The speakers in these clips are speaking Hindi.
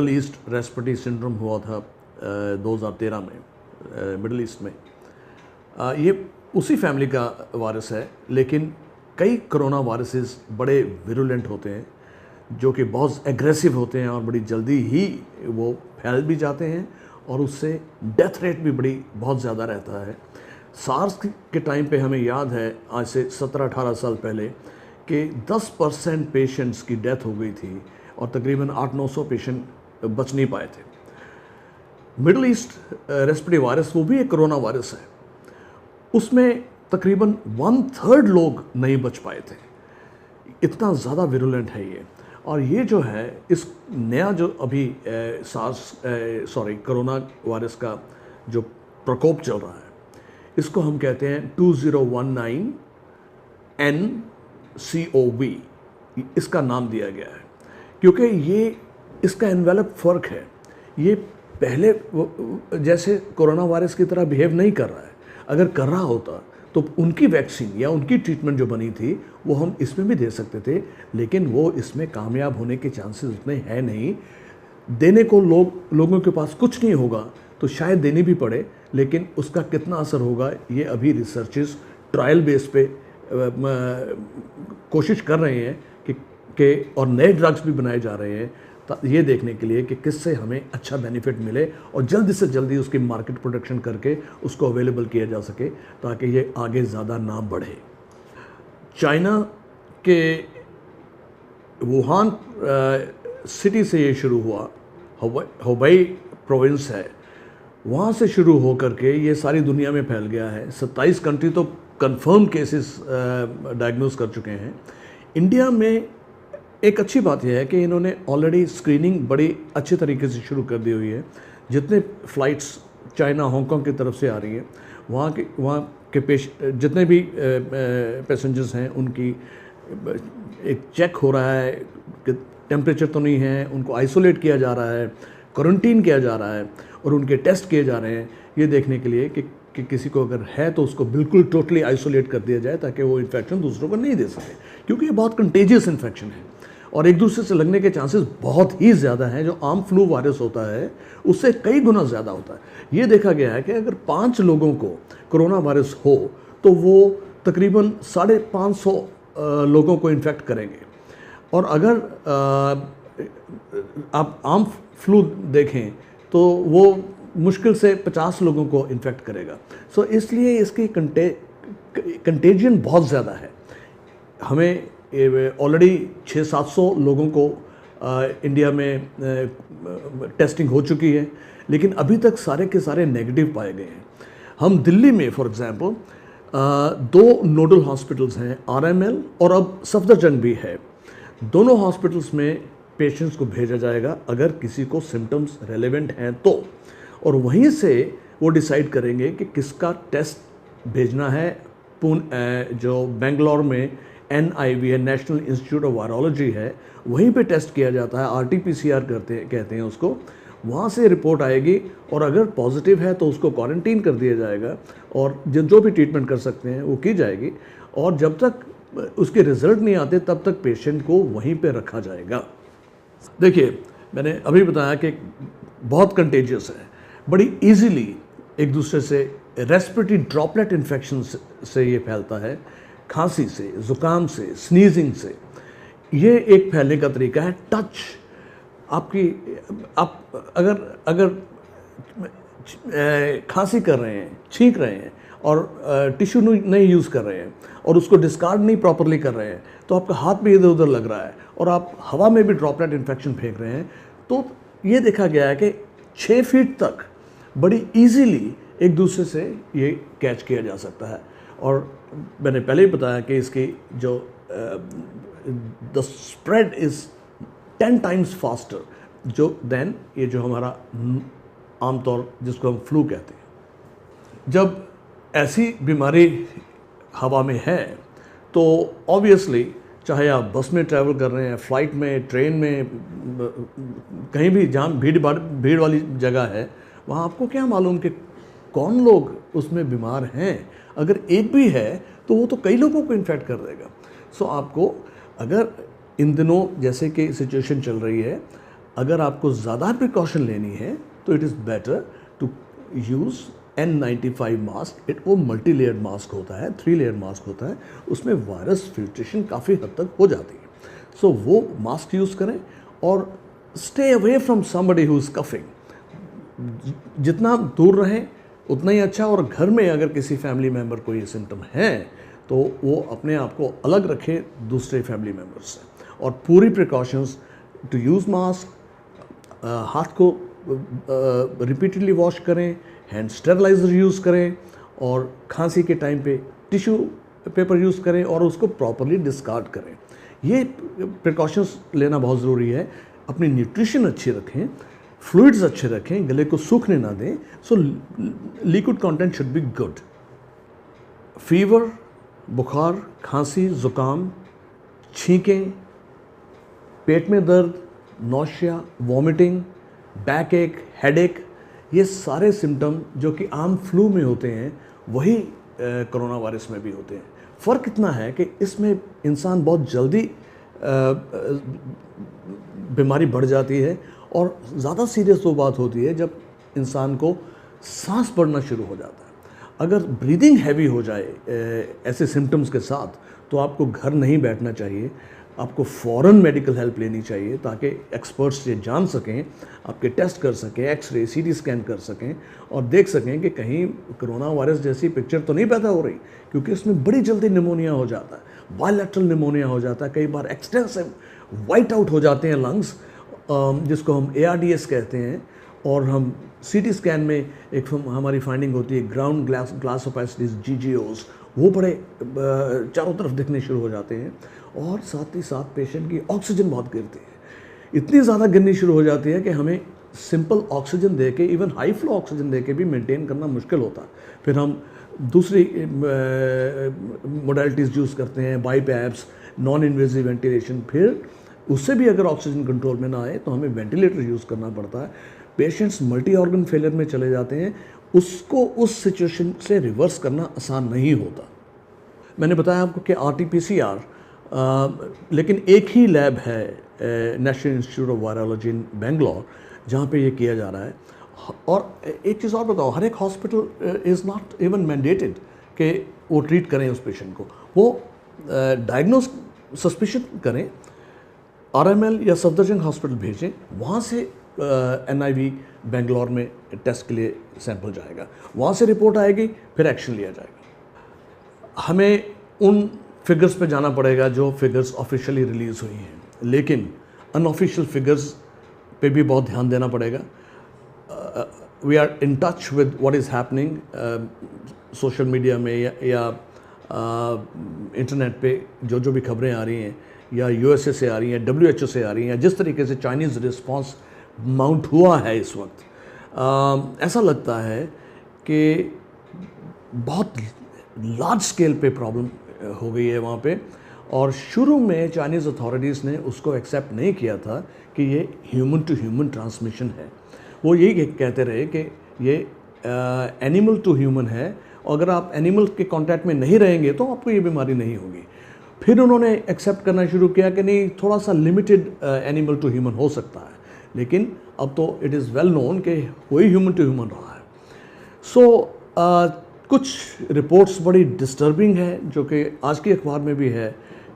मिडल ईस्ट रेस्पिरेटरी सिंड्रोम हुआ था 2013 में मिडल ईस्ट में। ये उसी फैमिली का वायरस है, लेकिन कई कोरोना वायरसेस बड़े विरुलेंट होते हैं, जो कि बहुत एग्रेसिव होते हैं और बड़ी जल्दी ही वो फैल भी जाते हैं और उससे डेथ रेट भी बहुत ज़्यादा रहता है। सार्स के टाइम पे हमें याद है, आज से 17-18 साल पहले, कि 10% पेशेंट्स की डेथ हो गई थी और तकरीबन 800-900 पेशेंट बच नहीं पाए थे। मिडल ईस्ट रेस्पिरेटरी वायरस वो भी एक कोरोना वायरस है, उसमें तकरीबन 1/3 लोग नहीं बच पाए थे। इतना ज़्यादा विरुलेंट है ये। और ये जो है, इस नया जो अभी कोरोना वायरस का जो प्रकोप चल रहा है, इसको हम कहते हैं 2019 nCoV, इसका नाम दिया गया है क्योंकि ये इसका एनवेलप फ़र्क है। ये पहले जैसे कोरोना वायरस की तरह बिहेव नहीं कर रहा है। अगर कर रहा होता तो उनकी वैक्सीन या उनकी ट्रीटमेंट जो बनी थी वो हम इसमें भी दे सकते थे, लेकिन वो इसमें कामयाब होने के चांसेस उतने हैं नहीं। देने को लोगों के पास कुछ नहीं होगा तो शायद देनी भी पड़े, लेकिन उसका कितना असर होगा ये अभी रिसर्चेस ट्रायल बेस पे कोशिश कर रहे हैं कि और नए ड्रग्स भी बनाए जा रहे हैं ये देखने के लिए कि किससे हमें अच्छा बेनिफिट मिले और जल्दी से जल्दी उसकी मार्केट प्रोडक्शन करके उसको अवेलेबल किया जा सके ताकि ये आगे ज़्यादा ना बढ़े। चाइना के वुहान सिटी से ये शुरू हुआ, हुबई प्रोविंस है, वहाँ से शुरू हो करके ये सारी दुनिया में फैल गया है। 27 कंट्री तो कंफर्म केसेस डायग्नोज कर चुके हैं। इंडिया में एक अच्छी बात यह है कि इन्होंने ऑलरेडी स्क्रीनिंग बड़ी अच्छे तरीके से शुरू कर दी हुई है। जितने फ़्लाइट्स चाइना हांगकांग की तरफ से आ रही हैं, वहाँ के जितने भी पैसेंजर्स हैं उनकी एक चेक हो रहा है कि टेम्परेचर तो नहीं है, उनको आइसोलेट किया जा रहा है, क्वारंटीन किया जा रहा है और उनके टेस्ट किए जा रहे हैं ये देखने के लिए कि किसी को अगर है तो उसको बिल्कुल टोटली आइसोलेट कर दिया जाए ताकि वो इन्फेक्शन दूसरों को नहीं दे सके, क्योंकि ये बहुत कंटेजियस इन्फेक्शन है और एक दूसरे से लगने के चांसेस बहुत ही ज़्यादा हैं। जो आम फ्लू वायरस होता है उससे कई गुना ज़्यादा होता है। ये देखा गया है कि अगर 5 लोगों को कोरोना वायरस हो तो वो तकरीबन 550 लोगों को इन्फेक्ट करेंगे, और अगर आप आम फ्लू देखें तो वो मुश्किल से 50 लोगों को इन्फेक्ट करेगा। सो इसलिए इसकी कंटेजियन बहुत ज़्यादा है। हमें ऑलरेडी 600-700 लोगों को इंडिया में टेस्टिंग हो चुकी है, लेकिन अभी तक सारे के सारे नेगेटिव पाए गए हैं। हम दिल्ली में फॉर एग्जांपल 2 नोडल हॉस्पिटल्स हैं, RML और अब सफदरजंग भी है। दोनों हॉस्पिटल्स में पेशेंट्स को भेजा जाएगा अगर किसी को सिम्टम्स रेलेवेंट हैं तो, और वहीं से वो डिसाइड करेंगे कि किसका टेस्ट भेजना है। जो बेंगलोर में NIV है, नेशनल इंस्टीट्यूट ऑफ वायरोलॉजी है, वहीं पे टेस्ट किया जाता है, RT-PCR कहते हैं उसको। वहाँ से रिपोर्ट आएगी और अगर पॉजिटिव है तो उसको क्वारंटीन कर दिया जाएगा और जो भी ट्रीटमेंट कर सकते हैं वो की जाएगी, और जब तक उसके रिजल्ट नहीं आते तब तक पेशेंट को वहीं पे रखा जाएगा। देखिए, मैंने अभी बताया कि बहुत कंटेजियस है, बड़ी ईजीली एक दूसरे से रेस्पिरेटरी ड्रॉपलेट इन्फेक्शन से ये फैलता है, खांसी से, ज़ुकाम से, स्नीजिंग से। ये एक फैलने का तरीका है। टच, आप अगर खांसी कर रहे हैं, छींक रहे हैं और टिश्यू नहीं यूज़ कर रहे हैं और उसको डिस्कार्ड नहीं प्रॉपरली कर रहे हैं तो आपका हाथ भी इधर उधर लग रहा है और आप हवा में भी ड्रॉपलेट इन्फेक्शन फेंक रहे हैं, तो ये देखा गया है कि 6 फीट तक बड़ी ईजीली एक दूसरे से ये कैच किया जा सकता है। और मैंने पहले ही बताया कि इसकी जो the spread is 10 times faster than ये जो हमारा आमतौर जिसको हम फ्लू कहते हैं। जब ऐसी बीमारी हवा में है तो ऑब्वियसली चाहे आप बस में ट्रैवल कर रहे हैं, फ़्लाइट में, ट्रेन में, कहीं भी जहाँ भीड़ वाली जगह है, वहाँ आपको क्या मालूम कि कौन लोग उसमें बीमार हैं। अगर एक भी है तो वो तो कई लोगों को इन्फेक्ट कर देगा। सो आपको अगर इन दिनों जैसे कि सिचुएशन चल रही है, अगर आपको ज़्यादा प्रिकॉशन लेनी है तो it is better to use N95 mask. वो मल्टी लेयर्ड मास्क होता है, 3 लेयर मास्क होता है, उसमें वायरस फिल्ट्रेशन काफ़ी हद तक हो जाती है। सो वो मास्क यूज़ करें और stay away from somebody who is coughing. जितना दूर रहें उतना ही अच्छा। और घर में अगर किसी फैमिली मेम्बर को ये सिम्टम है तो वो अपने आप को अलग रखे दूसरे फैमिली मेम्बर से, और पूरी प्रिकॉशंस टू यूज़ मास्क, हाथ को रिपीटेडली वॉश करें, हैंड स्टेरलाइज़र यूज़ करें, और खांसी के टाइम पे टिश्यू पेपर यूज़ करें और उसको प्रॉपरली डिस्कार्ड करें। ये प्रिकॉशंस लेना बहुत ज़रूरी है। अपनी न्यूट्रिशन अच्छी रखें, फ्लूइड्स अच्छे रखें, गले को सूखने ना दें। So liquid content should be good. Fever, बुखार, खांसी, ज़ुकाम, छींकें, पेट में दर्द, नौशिया, वॉमिटिंग, बैक एक, हेडेक, ये सारे सिम्टम जो कि आम फ्लू में होते हैं वही कोरोना वायरस में भी होते हैं। फ़र्क इतना है कि इसमें इंसान बहुत जल्दी बीमारी बढ़ जाती है, और ज़्यादा सीरियस वो बात होती है जब इंसान को सांस बढ़ना शुरू हो जाता है। अगर ब्रीदिंग हैवी हो जाए ऐसे सिम्टम्स के साथ तो आपको घर नहीं बैठना चाहिए, आपको फ़ौरन मेडिकल हेल्प लेनी चाहिए ताकि एक्सपर्ट्स ये जान सकें, आपके टेस्ट कर सकें, एक्सरे, सीटी स्कैन कर सकें और देख सकें कि कहीं कोरोना वायरस जैसी पिक्चर तो नहीं पैदा हो रही, क्योंकि इसमें बड़ी जल्दी निमोनिया हो जाता है, बायलैटरल निमोनिया हो जाता है, कई बार एक्सटेंसिव वाइट आउट हो जाते हैं लंग्स, जिसको हम ARDS कहते हैं। और हम सीटी स्कैन में एक हमारी फाइंडिंग होती है ग्राउंड ग्लास ओपेसिटीज, GGOs, वो बड़े चारों तरफ दिखने शुरू हो जाते हैं, और साथ ही साथ पेशेंट की ऑक्सीजन बहुत गिरती है, इतनी ज़्यादा गिरनी शुरू हो जाती है कि हमें सिंपल ऑक्सीजन दे के, इवन हाई फ्लो ऑक्सीजन दे के भी मेंटेन करना मुश्किल होता है। फिर हम दूसरी मोडेलिटीज़ यूज़ करते हैं, बाईपैप्स, नॉन इन्वेजिव वेंटिलेशन। फिर उससे भी अगर ऑक्सीजन कंट्रोल में ना आए तो हमें वेंटिलेटर यूज़ करना पड़ता है। पेशेंट्स मल्टी ऑर्गन फेलियर में चले जाते हैं, उसको उस सिचुएशन से रिवर्स करना आसान नहीं होता। मैंने बताया आपको कि RT-PCR, लेकिन एक ही लैब है नेशनल इंस्टीट्यूट ऑफ वायरोलॉजी इन बेंगलोर जहाँ पे ये किया जा रहा है। और एक चीज़ और बताओ, हर एक hospital is not even mandated कि वो ट्रीट करें उस पेशेंट को। वो डायग्नोस सस्पिशन करें, RML या सफदरजंग हॉस्पिटल भेजें, वहाँ से NIV बेंगलोर में टेस्ट के लिए सैंपल जाएगा, वहाँ से रिपोर्ट आएगी, फिर एक्शन लिया जाएगा। हमें उन फिगर्स पे जाना पड़ेगा जो फिगर्स ऑफिशियली रिलीज़ हुई हैं, लेकिन अनऑफिशियल फिगर्स पे भी बहुत ध्यान देना पड़ेगा। We are in touch with what is happening social media में या इंटरनेट पे जो भी खबरें आ रही हैं, या USA से आ रही हैं, WHO से आ रही हैं, जिस तरीके से चाइनीज़ रिस्पांस माउंट हुआ है इस वक्त, ऐसा लगता है कि बहुत लार्ज स्केल पे प्रॉब्लम हो गई है वहाँ पे। और शुरू में चाइनीज़ अथॉरिटीज़ ने उसको एक्सेप्ट नहीं किया था कि ये ह्यूमन टू ह्यूमन ट्रांसमिशन है। वो यही कहते रहे कि ये एनिमल टू ह्यूमन है, और अगर आप एनिमल के कांटेक्ट में नहीं रहेंगे तो आपको ये बीमारी नहीं होगी। फिर उन्होंने एक्सेप्ट करना शुरू किया कि नहीं, थोड़ा सा लिमिटेड एनिमल टू ह्यूमन हो सकता है, लेकिन अब तो इट इज़ वेल नोन कि वही ह्यूमन टू ह्यूमन रहा है। सो कुछ रिपोर्ट्स बड़ी डिस्टर्बिंग है जो कि आज की अखबार में भी है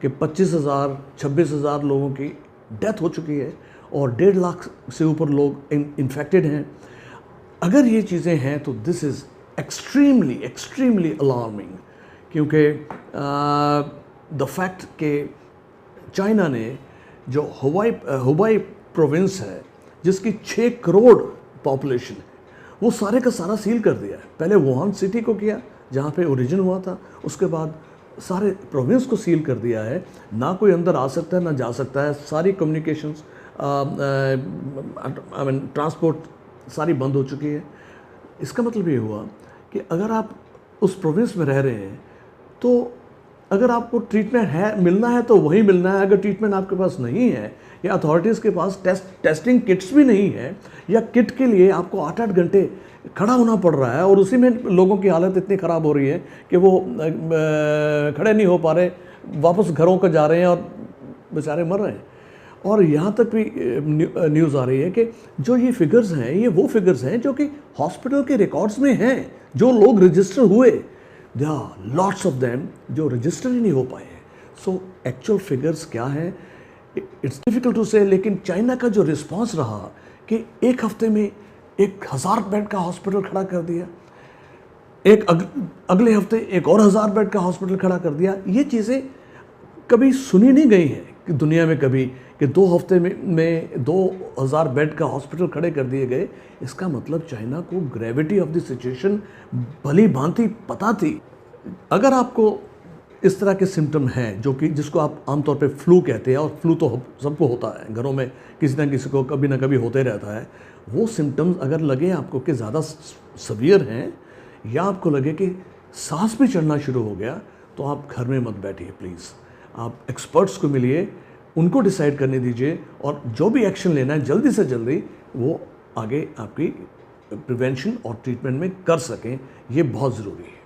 कि 25,000 26,000 लोगों की डेथ हो चुकी है और 1.5 लाख से ऊपर लोग इन्फेक्टेड हैं। अगर ये चीज़ें हैं तो दिस इज़ एक्सट्रीमली अलार्मिंग, क्योंकि द फैक्ट कि चाइना ने जो हुबई प्रोविंस है जिसकी 6 करोड़ पॉपुलेशन है, वो सारे का सारा सील कर दिया है। पहले वुहान सिटी को किया जहाँ पे ओरिजिन हुआ था, उसके बाद सारे प्रोविंस को सील कर दिया है, ना कोई अंदर आ सकता है ना जा सकता है। सारी कम्युनिकेशंस आई मीन ट्रांसपोर्ट सारी बंद हो चुकी है। इसका मतलब ये हुआ कि अगर आप उस प्रोविंस में रह रहे हैं तो अगर आपको ट्रीटमेंट मिलना है तो वहीं मिलना है। अगर ट्रीटमेंट आपके पास नहीं है या अथॉरिटीज़ के पास टेस्टिंग किट्स भी नहीं है, या किट के लिए आपको 8-8 घंटे खड़ा होना पड़ रहा है, और उसी में लोगों की हालत इतनी ख़राब हो रही है कि वो खड़े नहीं हो पा रहे, वापस घरों को जा रहे हैं और बेचारे मर रहे हैं। और यहाँ तक भी न्यूज़ आ रही है कि जो ये फिगर्स हैं, ये वो फिगर्स हैं जो कि हॉस्पिटल के रिकॉर्ड्स में हैं, जो लोग रजिस्टर हुए, they are lots of them जो रजिस्टर ही नहीं हो पाए हैं। सो एक्चुअल फिगर्स क्या हैं, इट्स डिफ़िकल्ट टू से। लेकिन चाइना का जो रिस्पांस रहा कि एक हफ्ते में 1000 बेड का हॉस्पिटल खड़ा कर दिया, अगले हफ्ते एक और 1000 बेड का हॉस्पिटल खड़ा कर दिया, ये चीज़ें कभी सुनी नहीं गई हैं कि दुनिया में कभी, कि 2 हफ्ते में 2000 बेड का हॉस्पिटल खड़े कर दिए गए। इसका मतलब चाइना को ग्रेविटी ऑफ द सिचुएशन भली भांति पता थी। अगर आपको इस तरह के सिम्टम हैं जो कि जिसको आप आमतौर पे फ्लू कहते हैं, और फ्लू तो सबको होता है, घरों में किसी ना किसी को कभी ना कभी होते रहता है, वो सिम्टम्स अगर लगे आपको कि ज़्यादा सवियर हैं, या आपको लगे कि सांस भी चढ़ना शुरू हो गया, तो आप घर में मत बैठिए प्लीज़। आप एक्सपर्ट्स को मिलिए, उनको डिसाइड करने दीजिए, और जो भी एक्शन लेना है जल्दी से जल्दी वो आगे आपकी प्रिवेंशन और ट्रीटमेंट में कर सकें। ये बहुत ज़रूरी है।